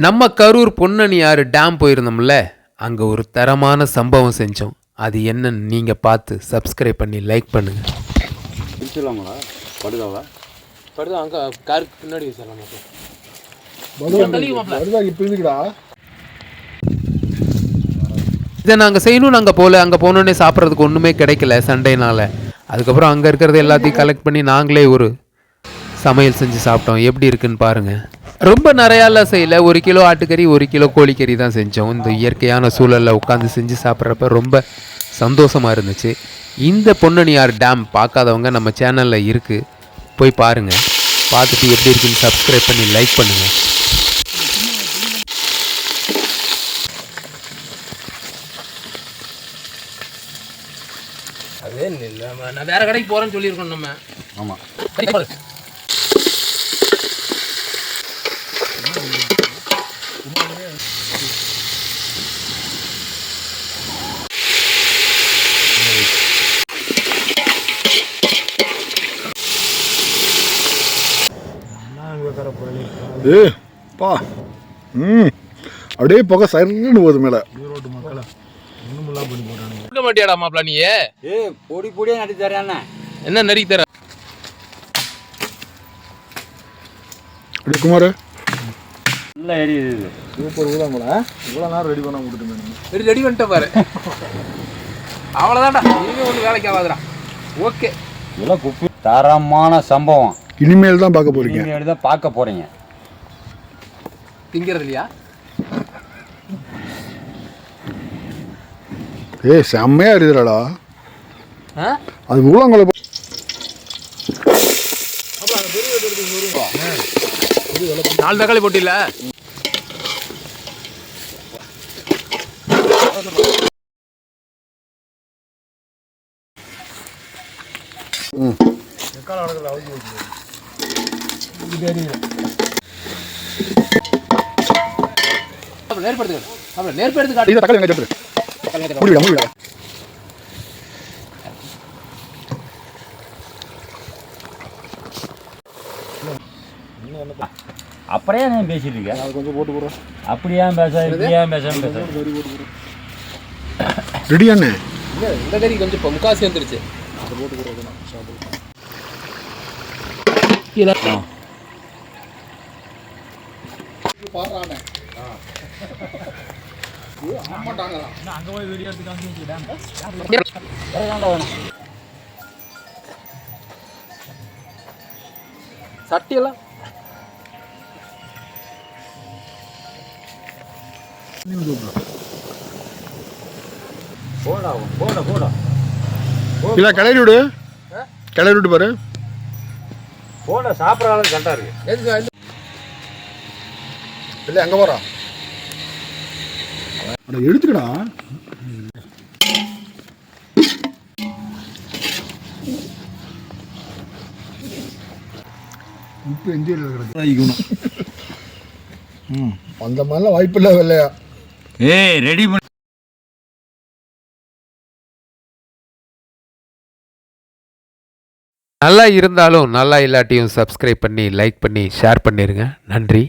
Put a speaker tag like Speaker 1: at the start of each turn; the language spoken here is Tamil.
Speaker 1: நம்ம கரூர் பொன்னணியாறு டேம் போயிருந்தோம்ல, அங்க ஒரு தரமான சம்பவம் செஞ்சோம். அது என்னன்னு நீங்க பார்த்து சப்ஸ்கிரைப் பண்ணி லைக் பண்ணுங்க.
Speaker 2: பிடிச்சிடலாங்களா? படுதாவா?
Speaker 3: படுதா அங்கே காருக்கு பின்னாடி வச்சிடலாம்.
Speaker 1: இதை நாங்கள் செய்யணும். நாங்கள் அங்கே போனோடனே சாப்பிட்றதுக்கு ஒன்றுமே கிடைக்கல சண்டேனால. அதுக்கப்புறம் அங்கே இருக்கிறது எல்லாத்தையும் கலெக்ட் பண்ணி நாங்களே ஒரு சமையல் செஞ்சு சாப்பிட்டோம். எப்படி இருக்குன்னு பாருங்கள். ரொம்ப நிறையாலாம் செய்யலை. 1 கிலோ ஆட்டுக்கறி 1 கிலோ கோழிக்கறி தான் செஞ்சோம். இந்த இயற்கையான சூழலில் உட்காந்து செஞ்சு சாப்பிட்றப்ப ரொம்ப சந்தோஷமாக இருந்துச்சு. இந்த பொன்னணியார் டேம் பார்க்காதவங்க நம்ம சேனலில் இருக்குது, போய் பாருங்கள். பார்த்துட்டு எப்படி இருக்குன்னு சப்ஸ்கிரைப் பண்ணி லைக் பண்ணுங்கள்.
Speaker 3: அதே நான் வேறு கடைக்கு போகிறேன்னு சொல்லியிருக்கோம் நம்ம.
Speaker 2: ஆமாம்.
Speaker 4: அப்படியே போக சைலன்னு போகுது மேலே.
Speaker 3: ஈரோடு மக்களை ஒன்றுமெல்லாம் பண்ணி போட்டானுங்க. இருக்க மாட்டியாடா மாப்பிள நீ?
Speaker 2: பொடி பொடியாக நடி தரேன்.
Speaker 3: என்ன நடிக்க தர?
Speaker 4: குமார்
Speaker 2: நல்லா எரியுது.
Speaker 4: சூப்பர் ஊதாங்களா? இவ்வளோ நேரம் ரெடி பண்ண கொடுத்துட்டு
Speaker 3: ரெடி பண்ணிட்ட பாரு. அவ்வளோதான்டா, இனிமேல் ஒன்றும் வேலைக்கு ஆகாதுடா. ஓகே,
Speaker 2: இதெல்லாம் குப்பி தரமான சம்பவம்.
Speaker 4: இனிமேல் தான் பார்க்க போறீங்க.
Speaker 2: இனிமேல் தான் பார்க்க போறீங்க.
Speaker 3: திங்கிறது இல்லையா?
Speaker 4: ஏய் செம்மையா இருக்குதுடா. அது ஊழங்களை
Speaker 3: 4 தக்காளி போட்டில நேர்படுத்து காட்டு.
Speaker 4: தக்காளி வெங்காயம் போட்டு முடிவிடா முடிவிடா.
Speaker 2: அப்படியே நான் பேசிட்டு இருக்கேன்.
Speaker 4: கொஞ்சம் போட்டு போடுறோம்.
Speaker 2: அப்படியே பேச இப்படியே பேச
Speaker 4: ரெடியாண்ணே.
Speaker 3: இந்த கறி கொஞ்சம் இப்போ முக்காசி வந்துருச்சு.
Speaker 4: அதை போட்டு போடுறோம். பாடுறானே
Speaker 2: அங்கே போய் வீடியோ எடுத்து காமிச்சிட்டேன்.
Speaker 3: சட்டியெல்லாம்
Speaker 2: போடா போட போட
Speaker 4: இல்லை கிளறி விடு, கிளறி விட்டு பாரு.
Speaker 2: போட சாப்பிட்ற அளவுக்கு கரெக்டாக இருக்கு.
Speaker 3: எதுக்கு
Speaker 4: இல்லை எங்கே போகிறா? எடுத்துக்கடா. இப்போ எந்த கிடக்கு அந்த மாதிரிலாம் வாய்ப்பு இல்லை. இல்லையா?
Speaker 2: ரெடி பண்ணி
Speaker 1: நல்லா இருந்தாலும் நல்லா இல்லாட்டியும் சப்ஸ்கிரைப் பண்ணி லைக் பண்ணி ஷேர் பண்ணிடுங்க. நன்றி.